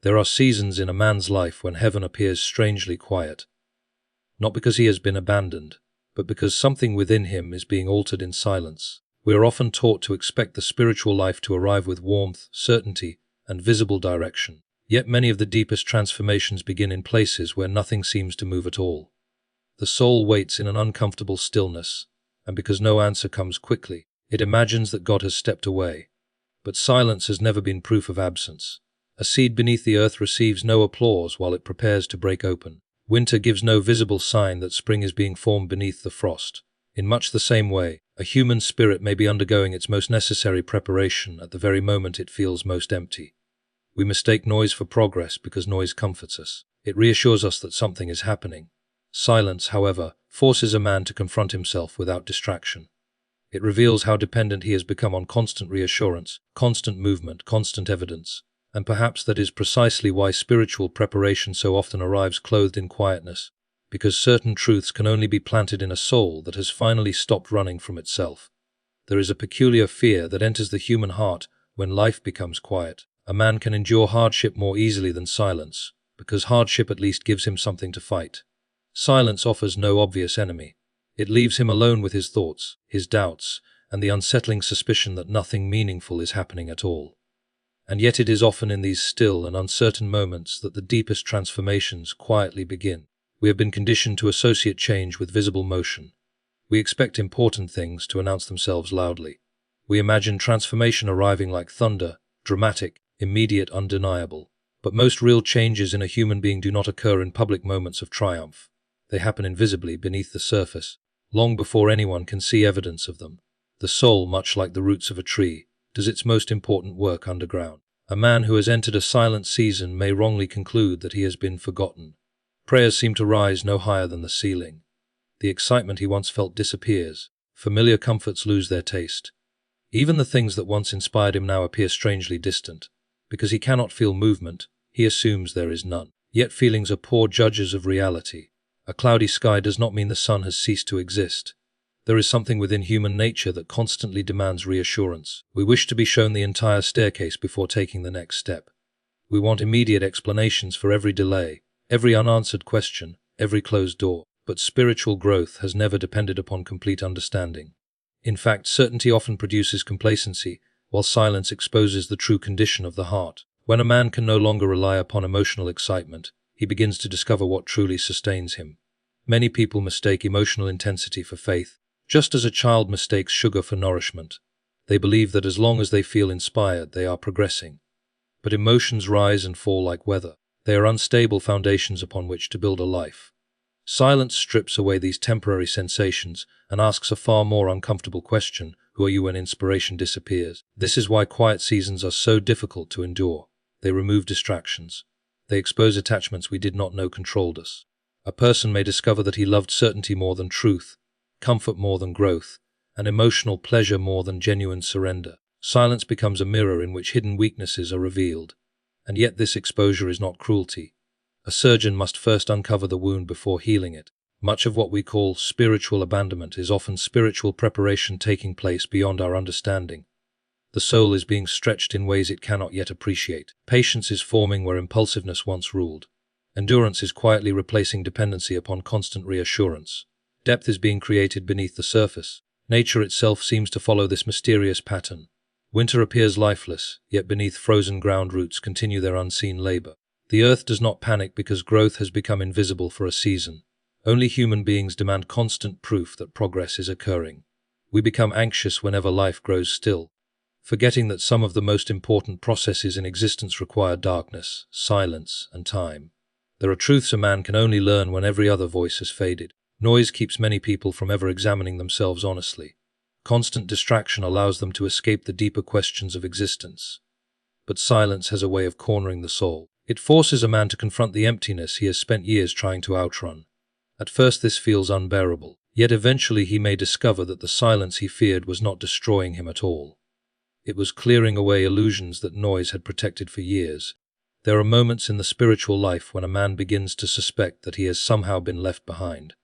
There are seasons in a man's life when heaven appears strangely quiet. Not because he has been abandoned, but because something within him is being altered in silence. We are often taught to expect the spiritual life to arrive with warmth, certainty, and visible direction. Yet many of the deepest transformations begin in places where nothing seems to move at all. The soul waits in an uncomfortable stillness, and because no answer comes quickly, it imagines that God has stepped away. But silence has never been proof of absence. A seed beneath the earth receives no applause while it prepares to break open. Winter gives no visible sign that spring is being formed beneath the frost. In much the same way, a human spirit may be undergoing its most necessary preparation at the very moment it feels most empty. We mistake noise for progress because noise comforts us. It reassures us that something is happening. Silence, however, forces a man to confront himself without distraction. It reveals how dependent he has become on constant reassurance, constant movement, constant evidence. And perhaps that is precisely why spiritual preparation so often arrives clothed in quietness, because certain truths can only be planted in a soul that has finally stopped running from itself. There is a peculiar fear that enters the human heart when life becomes quiet. A man can endure hardship more easily than silence, because hardship at least gives him something to fight. Silence offers no obvious enemy. It leaves him alone with his thoughts, his doubts, and the unsettling suspicion that nothing meaningful is happening at all. And yet it is often in these still and uncertain moments that the deepest transformations quietly begin. We have been conditioned to associate change with visible motion. We expect important things to announce themselves loudly. We imagine transformation arriving like thunder, dramatic, immediate, undeniable. But most real changes in a human being do not occur in public moments of triumph. They happen invisibly beneath the surface, long before anyone can see evidence of them. The soul, much like the roots of a tree, does its most important work underground. A man who has entered a silent season may wrongly conclude that he has been forgotten. Prayers seem to rise no higher than the ceiling. The excitement he once felt disappears. Familiar comforts lose their taste. Even the things that once inspired him now appear strangely distant. Because he cannot feel movement, he assumes there is none. Yet feelings are poor judges of reality. A cloudy sky does not mean the sun has ceased to exist. There is something within human nature that constantly demands reassurance. We wish to be shown the entire staircase before taking the next step. We want immediate explanations for every delay, every unanswered question, every closed door. But spiritual growth has never depended upon complete understanding. In fact, certainty often produces complacency, while silence exposes the true condition of the heart. When a man can no longer rely upon emotional excitement, he begins to discover what truly sustains him. Many people mistake emotional intensity for faith, just as a child mistakes sugar for nourishment. They believe that as long as they feel inspired, they are progressing. But emotions rise and fall like weather. They are unstable foundations upon which to build a life. Silence strips away these temporary sensations and asks a far more uncomfortable question: who are you when inspiration disappears? This is why quiet seasons are so difficult to endure. They remove distractions. They expose attachments we did not know controlled us. A person may discover that he loved certainty more than truth, comfort more than growth, and emotional pleasure more than genuine surrender. Silence becomes a mirror in which hidden weaknesses are revealed. And yet this exposure is not cruelty. A surgeon must first uncover the wound before healing it. Much of what we call spiritual abandonment is often spiritual preparation taking place beyond our understanding. The soul is being stretched in ways it cannot yet appreciate. Patience is forming where impulsiveness once ruled. Endurance is quietly replacing dependency upon constant reassurance. Depth is being created beneath the surface. Nature itself seems to follow this mysterious pattern. Winter appears lifeless, yet beneath frozen ground roots continue their unseen labor. The earth does not panic because growth has become invisible for a season. Only human beings demand constant proof that progress is occurring. We become anxious whenever life grows still, forgetting that some of the most important processes in existence require darkness, silence, and time. There are truths a man can only learn when every other voice has faded. Noise keeps many people from ever examining themselves honestly. Constant distraction allows them to escape the deeper questions of existence. But silence has a way of cornering the soul. It forces a man to confront the emptiness he has spent years trying to outrun. At first this feels unbearable, yet eventually he may discover that the silence he feared was not destroying him at all. It was clearing away illusions that noise had protected for years. There are moments in the spiritual life when a man begins to suspect that he has somehow been left behind.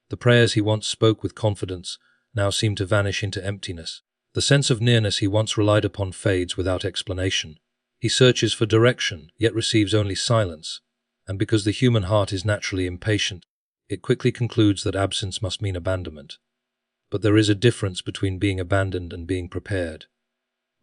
The prayers he once spoke with confidence now seem to vanish into emptiness. The sense of nearness he once relied upon fades without explanation. He searches for direction, yet receives only silence, and because the human heart is naturally impatient, it quickly concludes that absence must mean abandonment. But there is a difference between being abandoned and being prepared.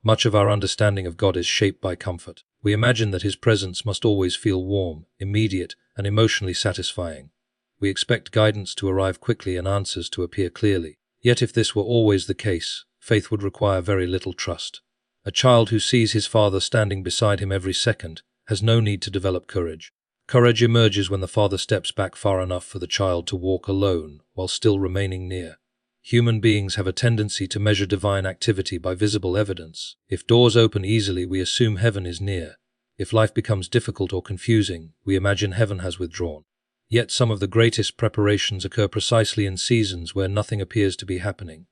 Much of our understanding of God is shaped by comfort. We imagine that His presence must always feel warm, immediate, and emotionally satisfying. We expect guidance to arrive quickly and answers to appear clearly. Yet if this were always the case, faith would require very little trust. A child who sees his father standing beside him every second has no need to develop courage. Courage emerges when the father steps back far enough for the child to walk alone while still remaining near. Human beings have a tendency to measure divine activity by visible evidence. If doors open easily, we assume heaven is near. If life becomes difficult or confusing, we imagine heaven has withdrawn. Yet some of the greatest preparations occur precisely in seasons where nothing appears to be happening.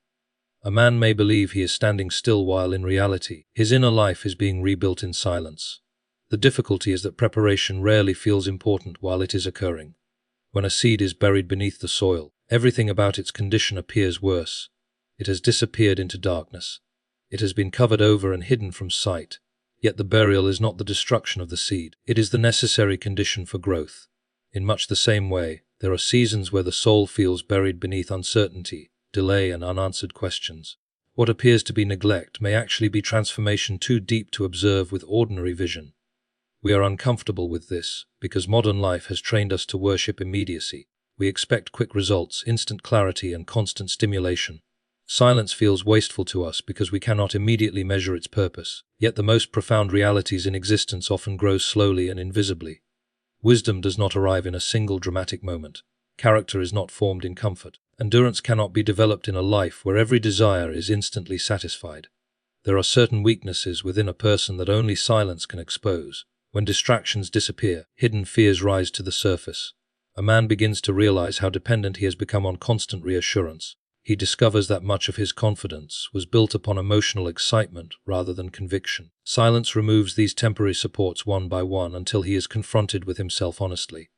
A man may believe he is standing still while in reality, his inner life is being rebuilt in silence. The difficulty is that preparation rarely feels important while it is occurring. When a seed is buried beneath the soil, everything about its condition appears worse. It has disappeared into darkness. It has been covered over and hidden from sight. Yet the burial is not the destruction of the seed. It is the necessary condition for growth. In much the same way, there are seasons where the soul feels buried beneath uncertainty, delay, and unanswered questions. What appears to be neglect may actually be transformation too deep to observe with ordinary vision. We are uncomfortable with this because modern life has trained us to worship immediacy. We expect quick results, instant clarity, and constant stimulation. Silence feels wasteful to us because we cannot immediately measure its purpose. Yet the most profound realities in existence often grow slowly and invisibly. Wisdom does not arrive in a single dramatic moment. Character is not formed in comfort. Endurance cannot be developed in a life where every desire is instantly satisfied. There are certain weaknesses within a person that only silence can expose. When distractions disappear, hidden fears rise to the surface. A man begins to realize how dependent he has become on constant reassurance. He discovers that much of his confidence was built upon emotional excitement rather than conviction. Silence removes these temporary supports one by one until he is confronted with himself honestly.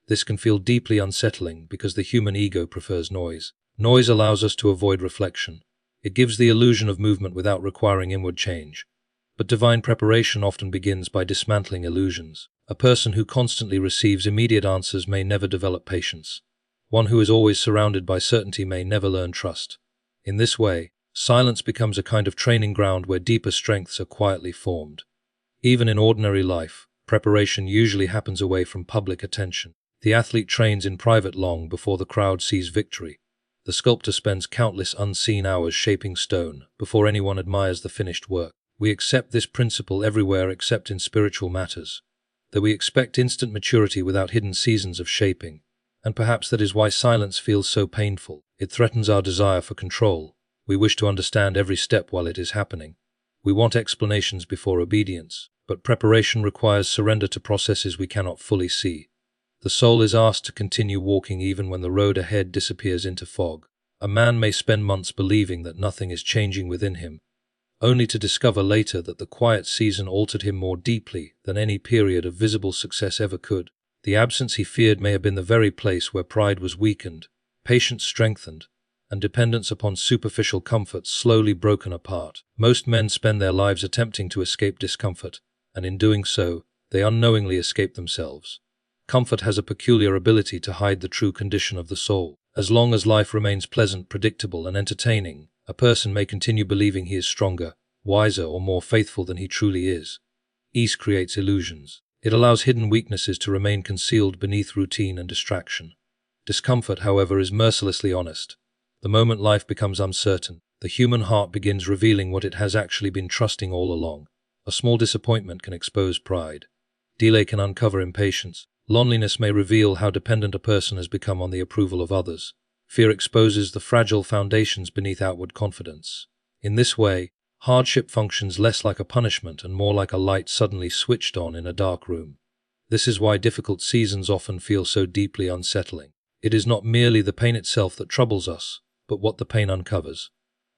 This can feel deeply unsettling because the human ego prefers noise. Noise allows us to avoid reflection. It gives the illusion of movement without requiring inward change. But divine preparation often begins by dismantling illusions. A person who constantly receives immediate answers may never develop patience. One who is always surrounded by certainty may never learn trust. In this way, silence becomes a kind of training ground where deeper strengths are quietly formed. Even in ordinary life, preparation usually happens away from public attention. The athlete trains in private long before the crowd sees victory. The sculptor spends countless unseen hours shaping stone before anyone admires the finished work. We accept this principle everywhere except in spiritual matters, that we expect instant maturity without hidden seasons of shaping. And perhaps that is why silence feels so painful. It threatens our desire for control. We wish to understand every step while it is happening. We want explanations before obedience, but preparation requires surrender to processes we cannot fully see. The soul is asked to continue walking even when the road ahead disappears into fog. A man may spend months believing that nothing is changing within him, only to discover later that the quiet season altered him more deeply than any period of visible success ever could. The absence he feared may have been the very place where pride was weakened, patience strengthened, and dependence upon superficial comforts slowly broken apart. Most men spend their lives attempting to escape discomfort, and in doing so, they unknowingly escape themselves. Comfort has a peculiar ability to hide the true condition of the soul. As long as life remains pleasant, predictable, and entertaining, a person may continue believing he is stronger, wiser, or more faithful than he truly is. Ease creates illusions. It allows hidden weaknesses to remain concealed beneath routine and distraction. Discomfort, however, is mercilessly honest. The moment life becomes uncertain, the human heart begins revealing what it has actually been trusting all along. A small disappointment can expose pride. Delay can uncover impatience. Loneliness may reveal how dependent a person has become on the approval of others. Fear exposes the fragile foundations beneath outward confidence. In this way, hardship functions less like a punishment and more like a light suddenly switched on in a dark room. This is why difficult seasons often feel so deeply unsettling. It is not merely the pain itself that troubles us, but what the pain uncovers.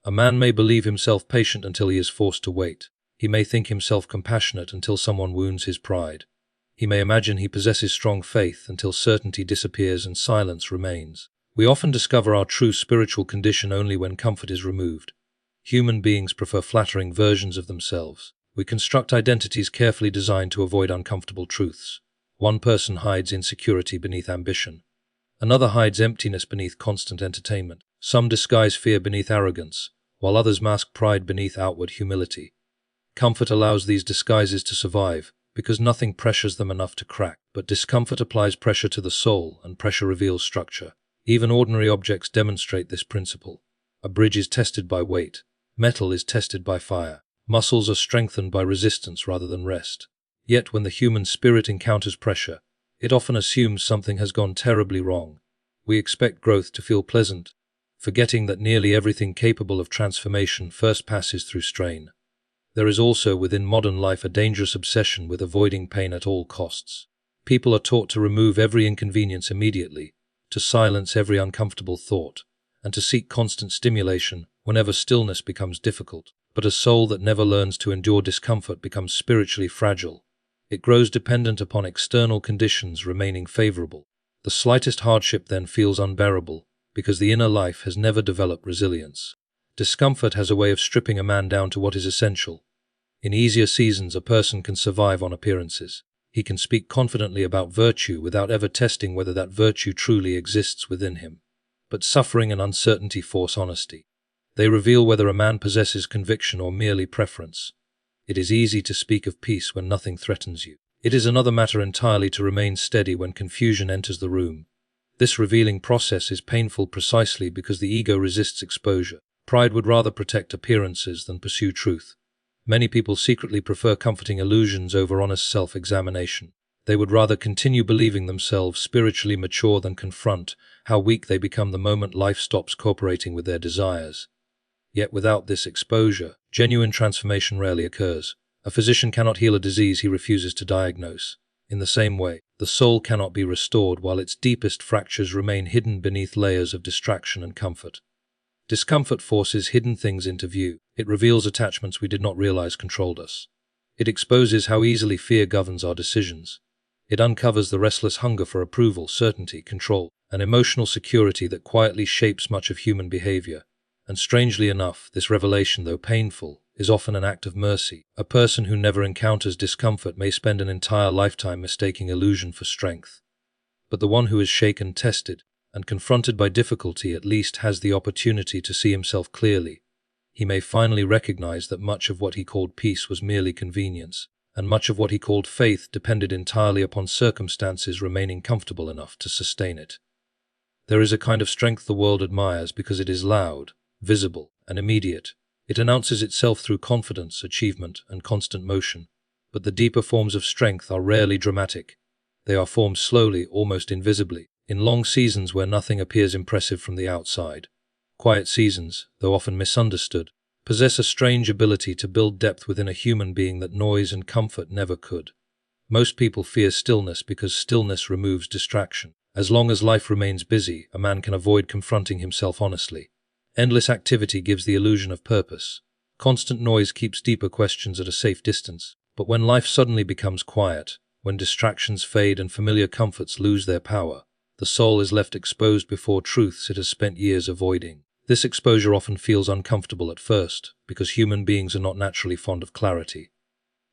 A man may believe himself patient until he is forced to wait. He may think himself compassionate until someone wounds his pride. He may imagine he possesses strong faith until certainty disappears and silence remains. We often discover our true spiritual condition only when comfort is removed. Human beings prefer flattering versions of themselves. We construct identities carefully designed to avoid uncomfortable truths. One person hides insecurity beneath ambition. Another hides emptiness beneath constant entertainment. Some disguise fear beneath arrogance, while others mask pride beneath outward humility. Comfort allows these disguises to survive, because nothing pressures them enough to crack. But discomfort applies pressure to the soul, and pressure reveals structure. Even ordinary objects demonstrate this principle. A bridge is tested by weight. Metal is tested by fire. Muscles are strengthened by resistance rather than rest. Yet when the human spirit encounters pressure, it often assumes something has gone terribly wrong. We expect growth to feel pleasant, forgetting that nearly everything capable of transformation first passes through strain. There is also within modern life a dangerous obsession with avoiding pain at all costs. People are taught to remove every inconvenience immediately, to silence every uncomfortable thought, and to seek constant stimulation whenever stillness becomes difficult. But a soul that never learns to endure discomfort becomes spiritually fragile. It grows dependent upon external conditions remaining favorable. The slightest hardship then feels unbearable, because the inner life has never developed resilience. Discomfort has a way of stripping a man down to what is essential. In easier seasons, a person can survive on appearances. He can speak confidently about virtue without ever testing whether that virtue truly exists within him. But suffering and uncertainty force honesty. They reveal whether a man possesses conviction or merely preference. It is easy to speak of peace when nothing threatens you. It is another matter entirely to remain steady when confusion enters the room. This revealing process is painful precisely because the ego resists exposure. Pride would rather protect appearances than pursue truth. Many people secretly prefer comforting illusions over honest self-examination. They would rather continue believing themselves spiritually mature than confront how weak they become the moment life stops cooperating with their desires. Yet without this exposure, genuine transformation rarely occurs. A physician cannot heal a disease he refuses to diagnose. In the same way, the soul cannot be restored while its deepest fractures remain hidden beneath layers of distraction and comfort. Discomfort forces hidden things into view. It reveals attachments we did not realize controlled us. It exposes how easily fear governs our decisions. It uncovers the restless hunger for approval, certainty, control, and emotional security that quietly shapes much of human behavior. And strangely enough, this revelation, though painful, is often an act of mercy. A person who never encounters discomfort may spend an entire lifetime mistaking illusion for strength. But the one who is shaken, tested, and confronted by difficulty at least has the opportunity to see himself clearly. He may finally recognize that much of what he called peace was merely convenience, and much of what he called faith depended entirely upon circumstances remaining comfortable enough to sustain it. There is a kind of strength the world admires because it is loud, visible, and immediate. It announces itself through confidence, achievement, and constant motion. But the deeper forms of strength are rarely dramatic. They are formed slowly, almost invisibly, in long seasons where nothing appears impressive from the outside. Quiet seasons, though often misunderstood, possess a strange ability to build depth within a human being that noise and comfort never could. Most people fear stillness because stillness removes distraction. As long as life remains busy, a man can avoid confronting himself honestly. Endless activity gives the illusion of purpose. Constant noise keeps deeper questions at a safe distance. But when life suddenly becomes quiet, when distractions fade and familiar comforts lose their power, the soul is left exposed before truths it has spent years avoiding. This exposure often feels uncomfortable at first, because human beings are not naturally fond of clarity.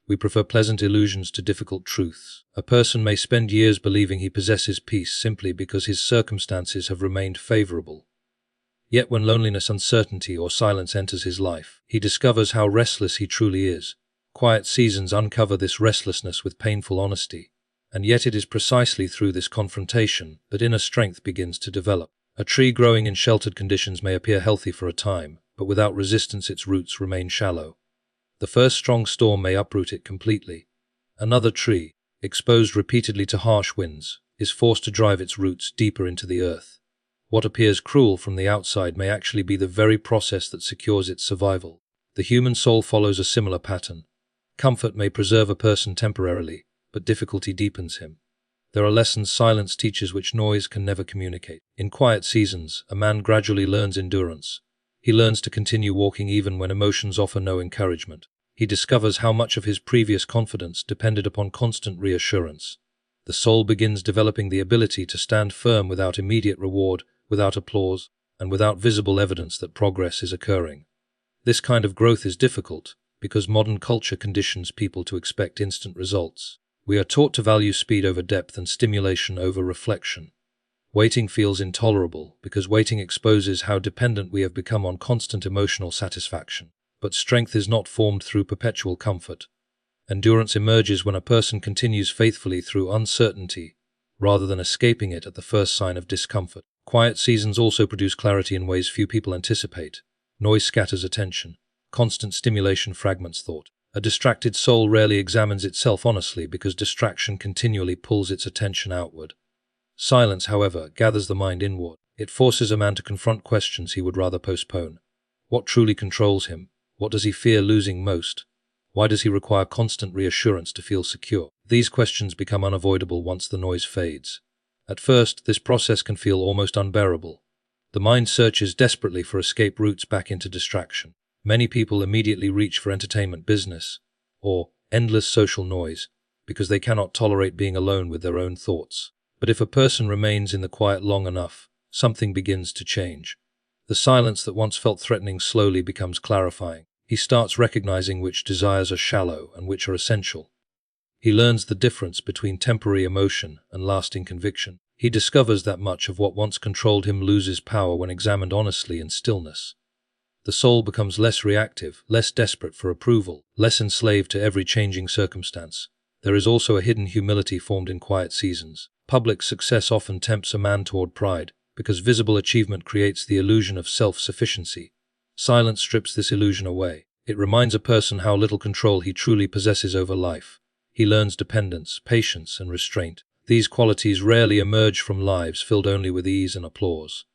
We prefer pleasant illusions to difficult truths. A person may spend years believing he possesses peace simply because his circumstances have remained favorable. Yet when loneliness, uncertainty, or silence enters his life, he discovers how restless he truly is. Quiet seasons uncover this restlessness with painful honesty. And yet it is precisely through this confrontation that inner strength begins to develop. A tree growing in sheltered conditions may appear healthy for a time, but without resistance its roots remain shallow. The first strong storm may uproot it completely. Another tree, exposed repeatedly to harsh winds, is forced to drive its roots deeper into the earth. What appears cruel from the outside may actually be the very process that secures its survival. The human soul follows a similar pattern. Comfort may preserve a person temporarily, but difficulty deepens him. There are lessons silence teaches which noise can never communicate. In quiet seasons, a man gradually learns endurance. He learns to continue walking even when emotions offer no encouragement. He discovers how much of his previous confidence depended upon constant reassurance. The soul begins developing the ability to stand firm without immediate reward, without applause, and without visible evidence that progress is occurring. This kind of growth is difficult, because modern culture conditions people to expect instant results. We are taught to value speed over depth and stimulation over reflection. Waiting feels intolerable because waiting exposes how dependent we have become on constant emotional satisfaction. But strength is not formed through perpetual comfort. Endurance emerges when a person continues faithfully through uncertainty, rather than escaping it at the first sign of discomfort. Quiet seasons also produce clarity in ways few people anticipate. Noise scatters attention. Constant stimulation fragments thought. A distracted soul rarely examines itself honestly because distraction continually pulls its attention outward. Silence, however, gathers the mind inward. It forces a man to confront questions he would rather postpone. What truly controls him? What does he fear losing most? Why does he require constant reassurance to feel secure? These questions become unavoidable once the noise fades. At first, this process can feel almost unbearable. The mind searches desperately for escape routes back into distraction. Many people immediately reach for entertainment, business, or endless social noise because they cannot tolerate being alone with their own thoughts. But if a person remains in the quiet long enough, something begins to change. The silence that once felt threatening slowly becomes clarifying. He starts recognizing which desires are shallow and which are essential. He learns the difference between temporary emotion and lasting conviction. He discovers that much of what once controlled him loses power when examined honestly in stillness. The soul becomes less reactive, less desperate for approval, less enslaved to every changing circumstance. There is also a hidden humility formed in quiet seasons. Public success often tempts a man toward pride, because visible achievement creates the illusion of self-sufficiency. Silence strips this illusion away. It reminds a person how little control he truly possesses over life. He learns dependence, patience, and restraint. These qualities rarely emerge from lives filled only with ease and applause.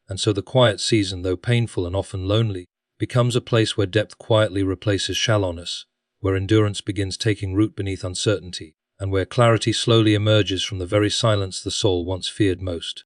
And so the quiet season, though painful and often lonely, becomes a place where depth quietly replaces shallowness, where endurance begins taking root beneath uncertainty, and where clarity slowly emerges from the very silence the soul once feared most.